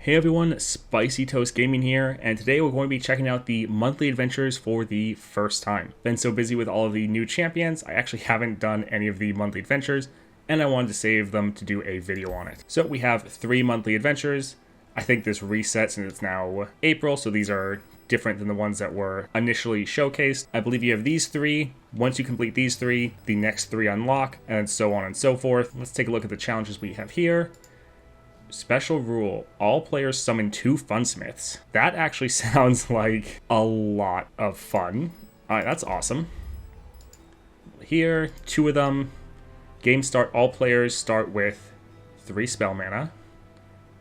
Hey everyone, Spicy Toast Gaming here, and today we're going to be checking out the monthly adventures for the first time. Been so busy with all of the new champions, I actually haven't done any of the monthly adventures, and I wanted to save them to do a video on it. So we have 3 monthly adventures. I think this resets and it's now April, so these are different than the ones that were initially showcased. I believe you have these 3. Once you complete these 3, the next 3 unlock, and so on and so forth. Let's take a look at the challenges we have here. Special rule, all players summon 2 funsmiths. That actually sounds like a lot of fun. Alright, that's awesome. Here, 2 of them. Game start, all players start with 3 spell mana.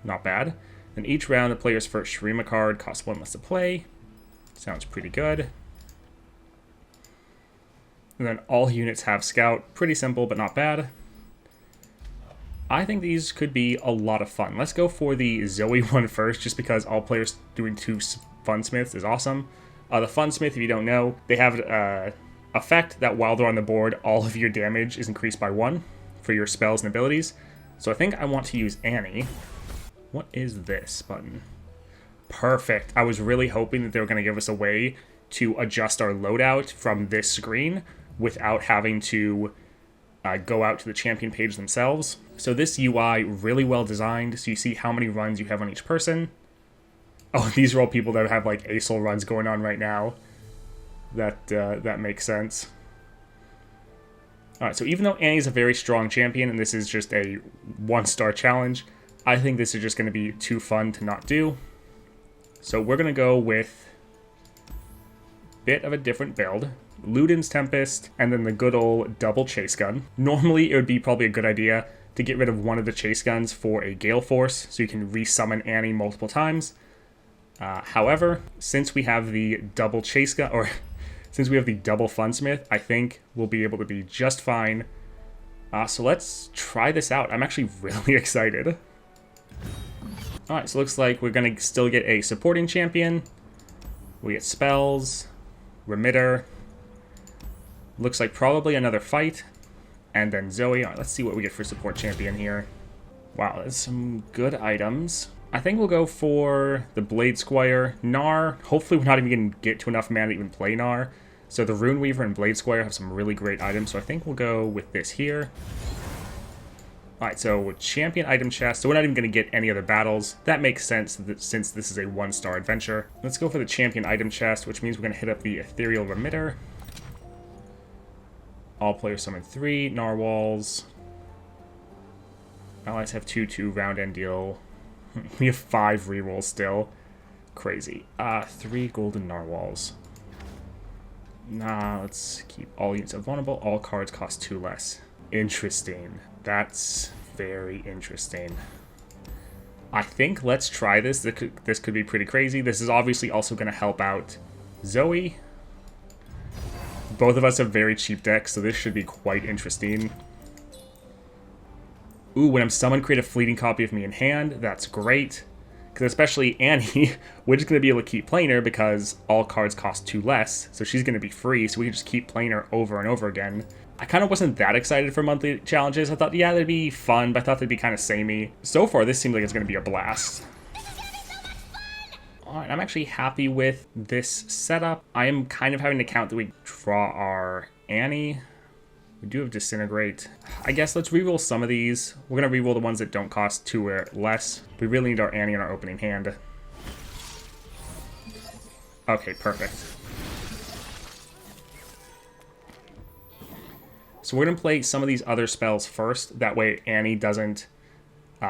Not bad. And each round, the player's first Shurima card costs 1 less to play. Sounds pretty good. And then all units have scout. Pretty simple, but not bad. I think these could be a lot of fun. Let's go for the Zoe one first, just because all players doing 2 funsmiths is awesome. The funsmith, if you don't know, they have an effect that while they're on the board, all of your damage is increased by 1 for your spells and abilities. So I think I want to use Annie. What is this button? Perfect. I was really hoping that they were going to give us a way to adjust our loadout from this screen without having to go out to the champion page themselves. So this UI, really well designed, so you see how many runs you have on each person. Oh, these are all people that have like ASOL runs going on right now. That makes sense. Alright, so even though Annie's a very strong champion, and this is just a 1-star challenge, I think this is just going to be too fun to not do. So we're going to go with a bit of a different build. Luden's Tempest, and then the good old double chase gun. Normally, it would be probably a good idea to get rid of one of the chase guns for a Gale Force, so you can resummon Annie multiple times. However, since we have the double chase gun, or since we have the double funsmith, I think we'll be able to be just fine. So let's try this out. I'm actually really excited. Alright, so it looks like we're going to still get a supporting champion. We get spells, remitter. Looks like probably another fight. And then Zoe. Alright, let's see what we get for support champion here. Wow, that's some good items. I think we'll go for the Blade Squire. Gnar. Hopefully we're not even going to get to enough mana to even play Gnar. So the Rune Weaver and Blade Squire have some really great items. So I think we'll go with this here. Alright, so champion item chest. So we're not even going to get any other battles. That makes sense since this is a 1-star adventure. Let's go for the champion item chest, which means we're going to hit up the Ethereal Remitter. All players summon 3 narwhals. Allies have 2/2 round end deal. We have 5 rerolls still. Crazy. 3 golden narwhals. Nah, let's keep all units vulnerable. All cards cost 2 less. Interesting. That's very interesting. I think let's try this. This could be pretty crazy. This is obviously also going to help out Zoe. Both of us have very cheap decks, so this should be quite interesting. Ooh, when I'm summoned, create a fleeting copy of me in hand. That's great. Because especially Annie, we're just going to be able to keep playing her because all cards cost 2 less. So she's going to be free, so we can just keep playing her over and over again. I kind of wasn't that excited for monthly challenges. I thought, yeah, that'd be fun, but I thought they'd be kind of samey. So far, this seems like it's going to be a blast. Alright, I'm actually happy with this setup. I am kind of having to count that we draw our Annie. We do have Disintegrate. I guess let's reroll some of these. We're going to reroll the ones that don't cost 2 or less. We really need our Annie in our opening hand. Okay, perfect. So we're going to play some of these other spells first. That way Annie doesn't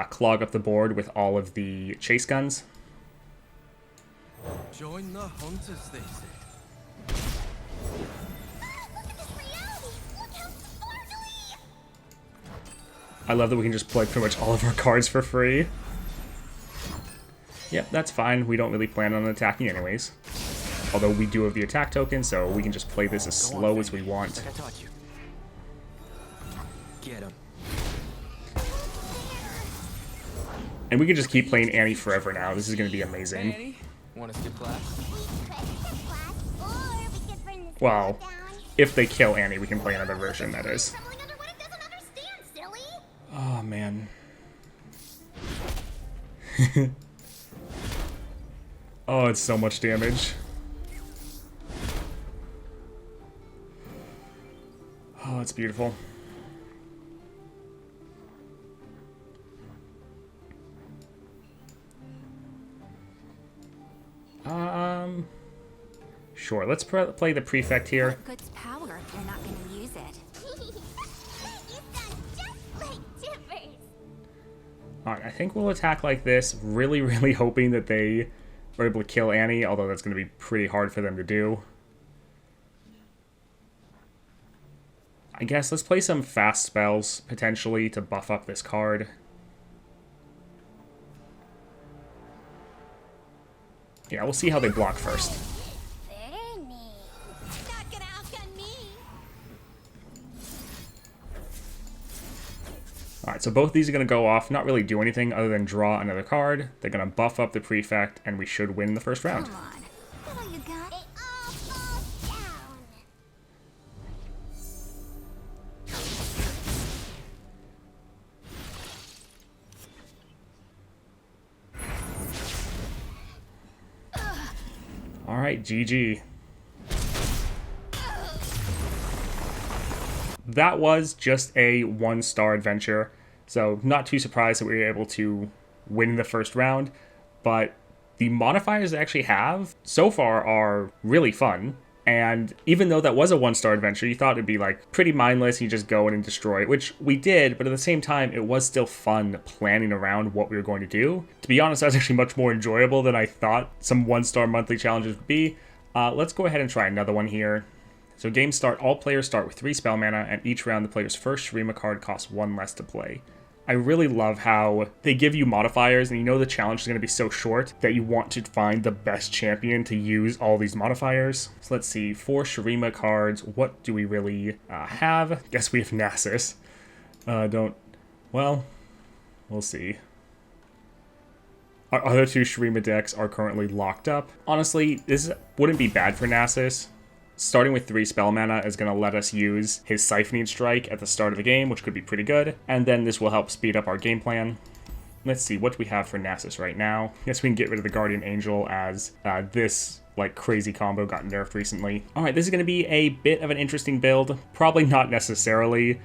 clog up the board with all of the chase guns. Join the hunters, they say. I love that we can just play pretty much all of our cards for free. Yep, that's fine. We don't really plan on attacking anyways. Although we do have the attack token, so we can just play this as slow as we want. Like I taught you. Get him. And we can just keep playing Annie forever now. This is going to be amazing. Annie, want to skip class? Well, if they kill Annie, we can play another version, that is. Oh, man. Oh, it's so much damage. Oh, it's beautiful. Sure, let's play the prefect here. What good's power if you're not going to use it? Alright, I think we'll attack like this, really hoping that they are able to kill Annie, although that's going to be pretty hard for them to do. I guess let's play some fast spells, potentially, to buff up this card. Yeah, we'll see how they block first. Alright, so both these are going to go off, not really do anything other than draw another card. They're going to buff up the prefect, and we should win the first round. Come on. What all you got? It all falls down. Alright, GG. That was just a 1-star adventure, so not too surprised that we were able to win the first round, but the modifiers they actually have so far are really fun, and even though that was a 1-star adventure, you thought it'd be like pretty mindless, you just go in and destroy it, which we did, but at the same time, it was still fun planning around what we were going to do. To be honest, that was actually much more enjoyable than I thought some 1-star monthly challenges would be. Let's go ahead and try another one here. So game start, all players start with 3 spell mana, and each round the player's first Shurima card costs 1 less to play. I really love how they give you modifiers, and you know the challenge is going to be so short that you want to find the best champion to use all these modifiers. So let's see, 4 Shurima cards, what do we really have? Guess we have Nasus. Well, we'll see. Our other 2 Shurima decks are currently locked up. Honestly, this wouldn't be bad for Nasus. Starting with 3 spell mana is going to let us use his Siphoning Strike at the start of the game, which could be pretty good, and then this will help speed up our game plan. Let's see what we have for Nasus right now. Guess we can get rid of the Guardian Angel as this like crazy combo got nerfed recently. Alright, this is going to be a bit of an interesting build. Probably not necessarily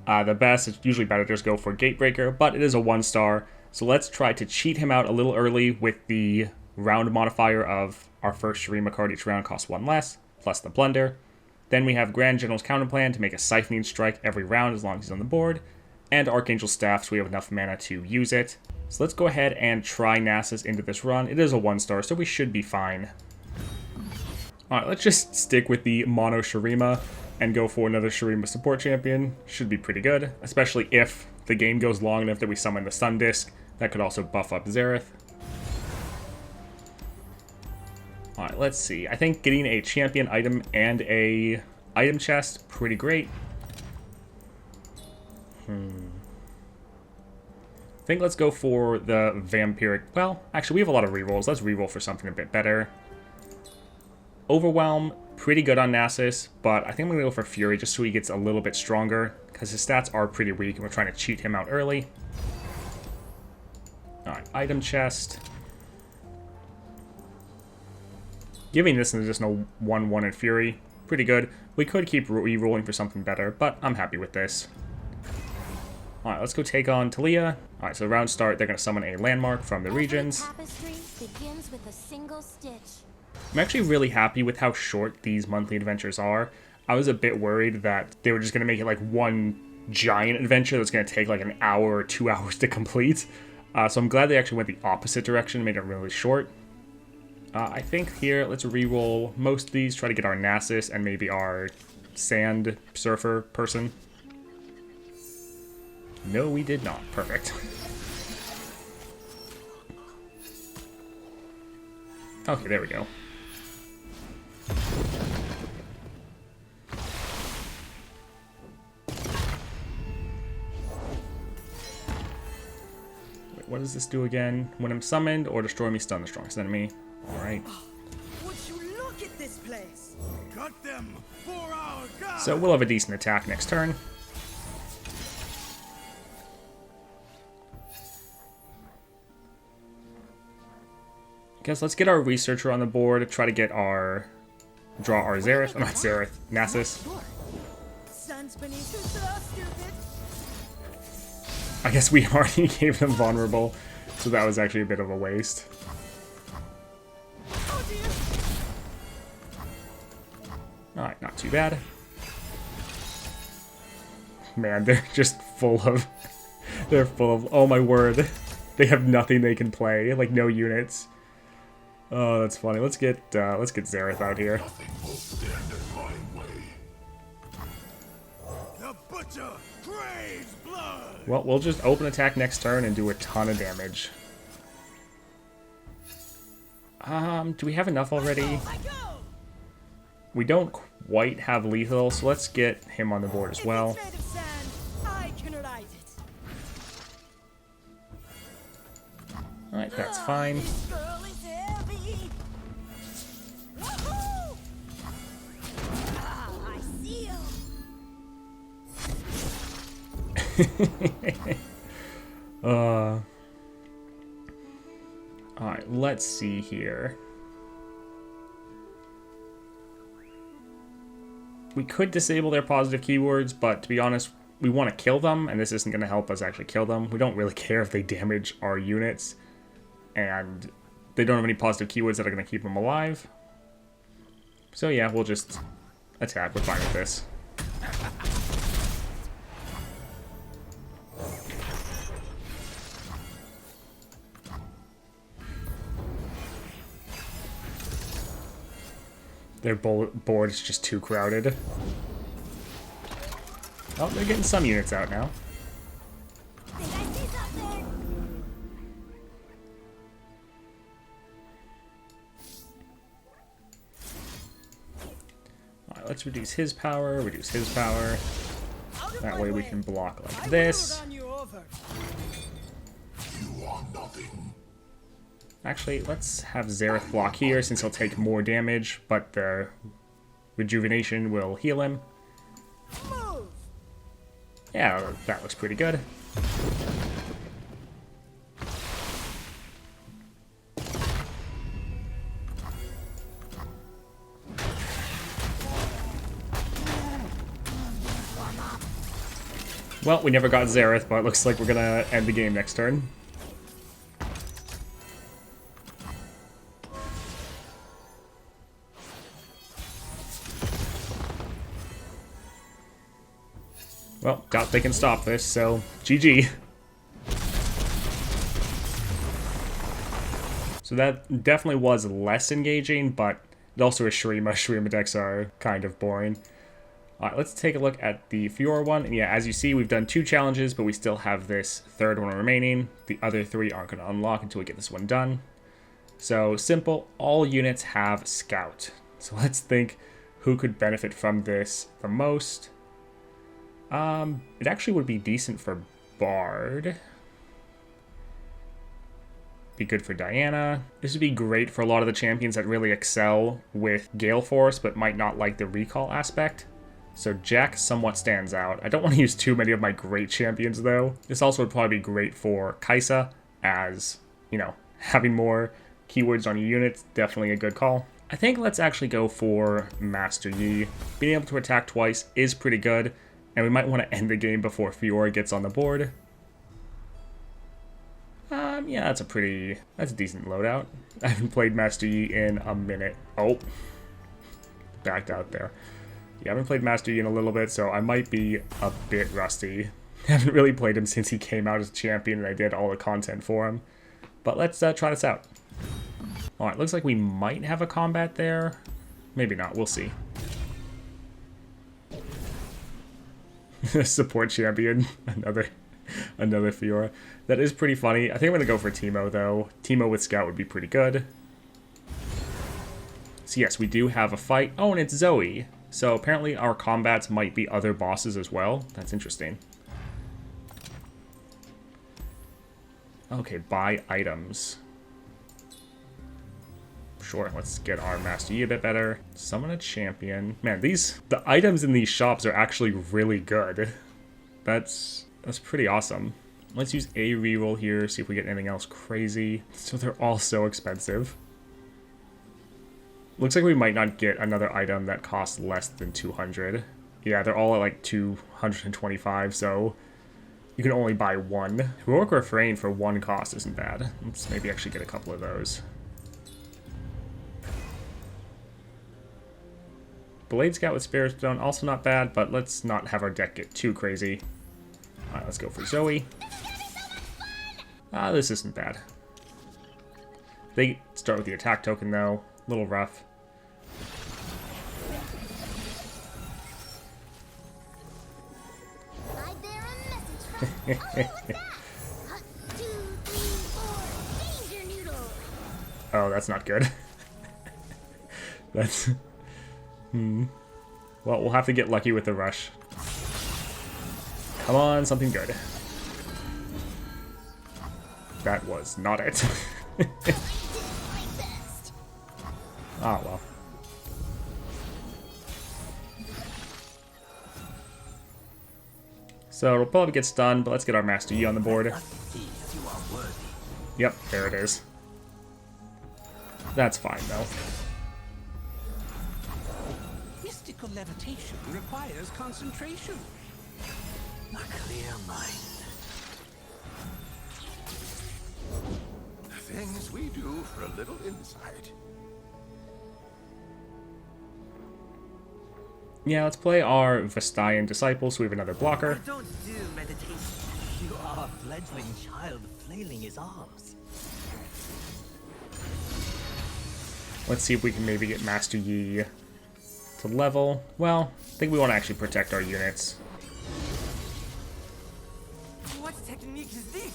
the best. It's usually better to just go for Gatebreaker, but it is a 1-star, so let's try to cheat him out a little early with the round modifier of our first Shurima card each round costs 1 less. Plus the Plunder. Then we have Grand General's Counterplan to make a Siphoning Strike every round as long as he's on the board, and Archangel Staff so we have enough mana to use it. So let's go ahead and try Nasus into this run. It is a 1-star, so we should be fine. Alright, let's just stick with the mono Shurima and go for another Shurima support champion. Should be pretty good, especially if the game goes long enough that we summon the Sun Disc. That could also buff up Xerath. Alright, let's see. I think getting a champion item and a item chest, pretty great. I think let's go for the Vampiric. Well, actually, we have a lot of rerolls. Let's reroll for something a bit better. Overwhelm, pretty good on Nasus, but I think I'm going to go for Fury just so he gets a little bit stronger, because his stats are pretty weak, and we're trying to cheat him out early. Alright, item chest. Giving this just no 1-1 in Fury, pretty good. We could keep re-rolling for something better, but I'm happy with this. Alright, let's go take on Taliah. Alright, so round start, they're going to summon a landmark from the regions. Begins with a single stitch. I'm actually really happy with how short these monthly adventures are. I was a bit worried that they were just going to make it like one giant adventure that's going to take like an hour or 2 hours to complete. So I'm glad they actually went the opposite direction and made it really short. I think here, let's re-roll most of these, try to get our Nasus and maybe our Sand Surfer person. No, we did not. Perfect. Okay, there we go. Wait, what does this do again? When I'm summoned or destroy me, stun the strongest enemy. Alright. Would you look at this place? Cut them for our God. So we'll have a decent attack next turn. Guess let's get our researcher on the board, try to get our... draw our Xerath, not Xerath, Nasus. Sun's beneath your throat, stupid. I guess we already gave them vulnerable, so that was actually a bit of a waste. Oh dear. Alright, not too bad. Man, they're just full of... they're full of... oh my word. They have nothing they can play, like no units. Oh, that's funny. Let's get Xerath out here. Nothing will stand in my way. The butcher craves blood. Well, we'll just open attack next turn and do a ton of damage. Do we have enough already? I go. We don't quite have lethal, so let's get him on the board as well. If it's made of sand, I can ride it. Alright, that's fine. This girl is heavy. Woohoo! Ah, I seal. Alright, let's see here. We could disable their positive keywords, but to be honest, we want to kill them, and this isn't going to help us actually kill them. We don't really care if they damage our units, and they don't have any positive keywords that are going to keep them alive. So yeah, we'll just attack. We're fine with this. Their board is just too crowded. Oh, they're getting some units out now. Think I see something? Alright, let's reduce his power, reduce his power. Out of That my way we can block I like will this. run you over. You are nothing. Actually, let's have Xerath block here since he'll take more damage, but the rejuvenation will heal him. Move. Yeah, that looks pretty good. Well, we never got Xerath, but it looks like we're gonna end the game next turn. Well, doubt they can stop this, so GG. So that definitely was less engaging, but it also is Shurima. Shurima decks are kind of boring. Alright, let's take a look at the Fiora one. And yeah, as you see, we've done 2 challenges, but we still have this third one remaining. The other 3 aren't going to unlock until we get this one done. So simple, all units have Scout. So let's think who could benefit from this the most. It actually would be decent for Bard. Be good for Diana. This would be great for a lot of the champions that really excel with Gale Force, but might not like the recall aspect. So Jack somewhat stands out. I don't want to use too many of my great champions, though. This also would probably be great for Kaisa, as, you know, having more keywords on your units, definitely a good call. I think let's actually go for Master Yi. Being able to attack twice is pretty good, and we might want to end the game before Fiora gets on the board. Yeah, that's a decent loadout. I haven't played Master Yi in a minute. Oh, backed out there. Yeah, I haven't played Master Yi in a little bit, so I might be a bit rusty. I haven't really played him since he came out as a champion and I did all the content for him. But let's try this out. Alright, looks like we might have a combat there. Maybe not, we'll see. Support champion, another Fiora. That is pretty funny. I think I'm going to go for Teemo, though. Teemo with Scout would be pretty good. So yes, we do have a fight. Oh, and it's Zoe. So apparently our combats might be other bosses as well. That's interesting. Okay, buy items. Sure, let's get our Master Yi a bit better. Summon a champion. Man, the items in these shops are actually really good. That's pretty awesome. Let's use a reroll here, see if we get anything else crazy. So they're all so expensive. Looks like we might not get another item that costs less than 200. Yeah, they're all at like 225, so you can only buy one. Heroic Refrain for one cost isn't bad. Let's maybe actually get a couple of those. Blade Scout with Spirit Stone, also not bad, but let's not have our deck get too crazy. Alright, let's go for Zoe. This isn't bad. They start with the attack token though. A little rough. I bear a message from Two, 3, 4, danger noodle. Oh, that's not good. That's... Well, we'll have to get lucky with the rush. Come on, something good. That was not it. Ah, well. So it'll probably get stunned, but let's get our Master Yi on the board. Yep, there it is. That's fine, though. Mystical levitation requires concentration. A clear mind. Things we do for a little insight. Yeah, let's play our Vestayan Disciple, so we have another blocker. Don't do meditation. You are a fledgling child flailing his arms. Let's see if we can maybe get Master Yi to level. Well, I think we want to actually protect our units. What technique is this?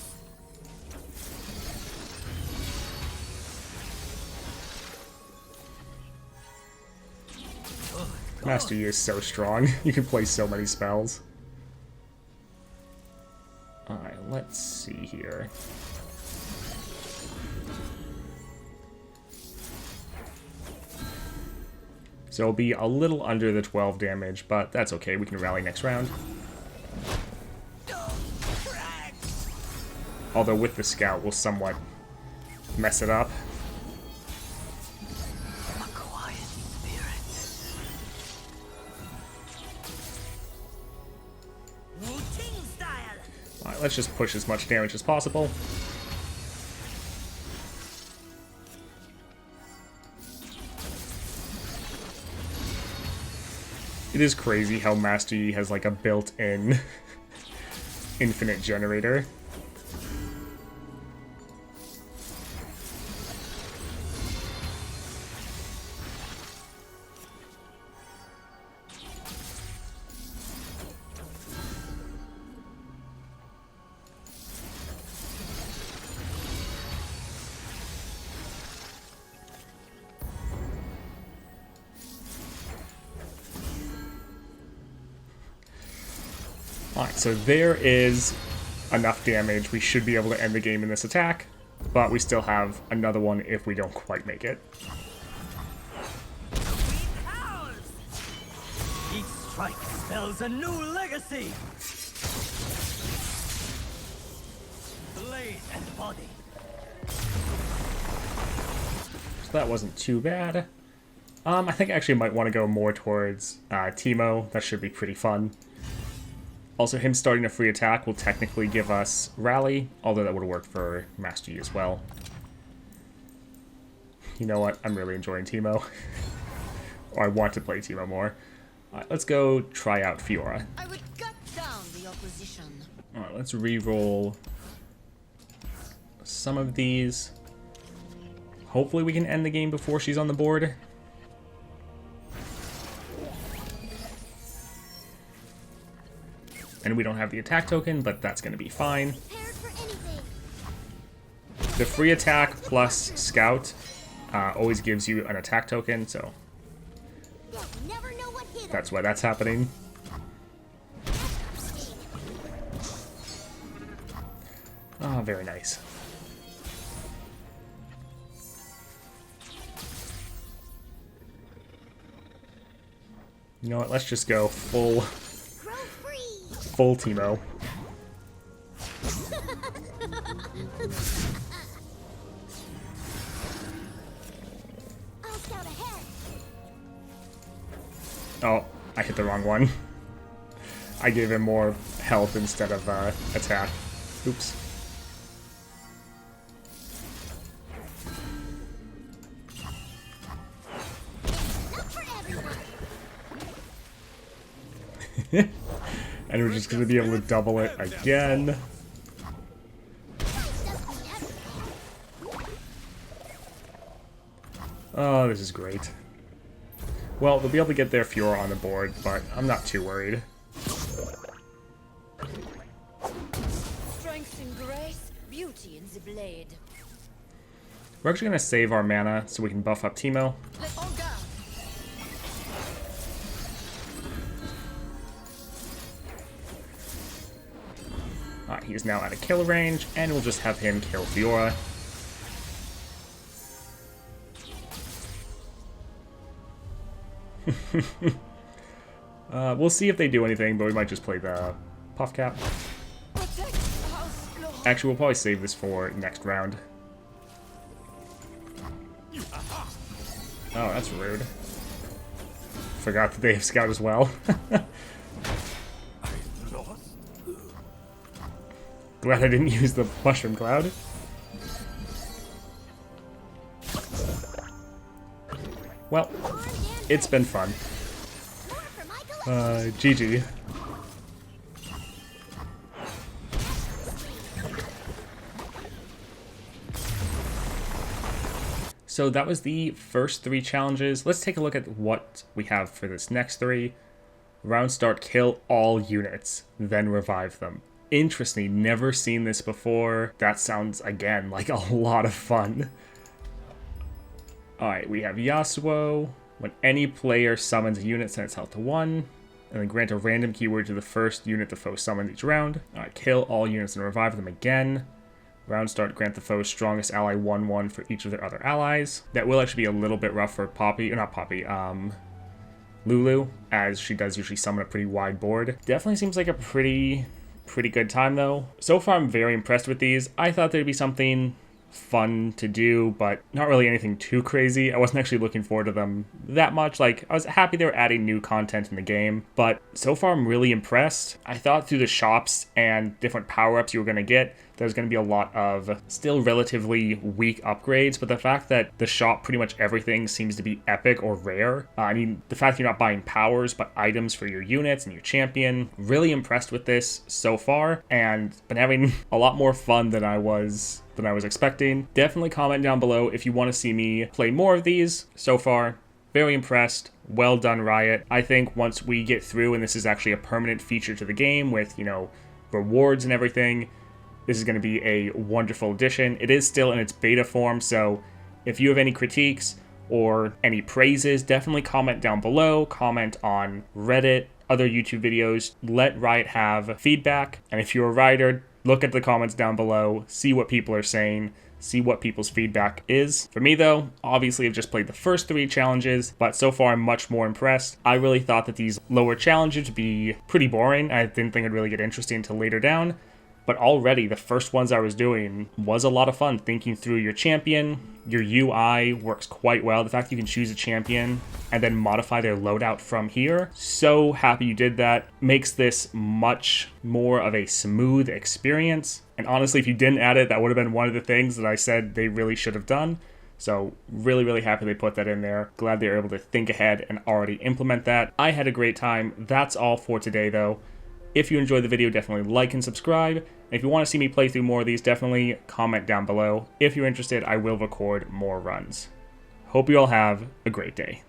Master Yi is so strong. You can play so many spells. Alright, let's see here. So it'll be a little under the 12 damage, but that's okay. We can rally next round. Although with the scout, we'll somewhat mess it up. A quiet spirit. Wu-Ting style. Alright, let's just push as much damage as possible. It is crazy how Master Yi has like a built-in infinite generator. Alright, so there is enough damage. We should be able to end the game in this attack, but we still have another one if we don't quite make it. Each strike spells a new legacy. Blade and body. So that wasn't too bad. I think I actually might want to go more towards Teemo. That should be pretty fun. Also, him starting a free attack will technically give us Rally, although that would have worked for Master Yi as well. You know what? I'm really enjoying Teemo. Or I want to play Teemo more. Alright, let's go try out Fiora. I would gut down the opposition. Alright, let's re-roll some of these. Hopefully we can end the game before she's on the board. And we don't have the attack token, but that's going to be fine. Prepared for anything. The free attack plus scout always gives you an attack token, so You never know what hit 'em. that's why that's happening. Ah, very nice. You know what, let's just go full Grow free. full Teemo. I'll scout ahead. Oh, I hit the wrong one. I gave him more health instead of attack. Oops. Not for everyone. And we're just going to be able to double it again. Oh, this is great. Well, they'll be able to get their Fiora on the board, but I'm not too worried. Strength and grace, beauty in the blade. We're actually going to save our mana so we can buff up Teemo. Let all go. Alright, he's now out of kill range, and we'll just have him kill Fiora. We'll see if they do anything, but we might just play the Puff Cap. Protect the house floor. Actually, we'll probably save this for next round. Oh, that's rude. Forgot that they have Scout as well. Glad I didn't use the Mushroom Cloud. Well, it's been fun. GG. So that was the first 3 challenges. Let's take a look at what we have for this next 3. Round start, kill all units, then revive them. Interesting, never seen this before. That sounds, again, like a lot of fun. Alright, we have Yasuo. When any player summons a unit, send its health to 1. And then grant a random keyword to the first unit the foe summons each round. Alright, kill all units and revive them again. Round start, grant the foe's strongest ally 1/1 for each of their other allies. That will actually be a little bit rough for Poppy, or not Poppy, Lulu, as she does usually summon a pretty wide board. Definitely seems like a pretty good time though. So far I'm very impressed with these. I thought there'd be something fun to do, but not really anything too crazy. I wasn't actually looking forward to them that much. Like, I was happy they were adding new content in the game, but so far I'm really impressed. I thought through the shops and different power-ups you were going to get, there's going to be a lot of still relatively weak upgrades, but the fact that the shop, pretty much everything seems to be epic or rare. I mean, the fact you're not buying powers, but items for your units and your champion, really impressed with this so far, and been having a lot more fun than I was expecting. Definitely comment down below if you want to see me play more of these. So far, very impressed. Well done, Riot. I think once we get through and this is actually a permanent feature to the game with, you know, rewards and everything, this is going to be a wonderful addition. It is still in its beta form, so if you have any critiques or any praises, definitely comment down below. Comment on Reddit, other YouTube videos. Let Riot have feedback. And if you're a Rioter, look at the comments down below, see what people are saying, see what people's feedback is. For me though, obviously I've just played the first 3 challenges, but so far I'm much more impressed. I really thought that these lower challenges would be pretty boring. I didn't think it'd really get interesting until later down. But already, the first ones I was doing was a lot of fun. Thinking through your champion, your UI works quite well. The fact that you can choose a champion and then modify their loadout from here. So happy you did that. Makes this much more of a smooth experience. And honestly, if you didn't add it, that would have been one of the things that I said they really should have done. So really, really happy they put that in there. Glad they were able to think ahead and already implement that. I had a great time. That's all for today, though. If you enjoyed the video, definitely like and subscribe. And if you want to see me play through more of these, definitely comment down below. If you're interested, I will record more runs. Hope you all have a great day.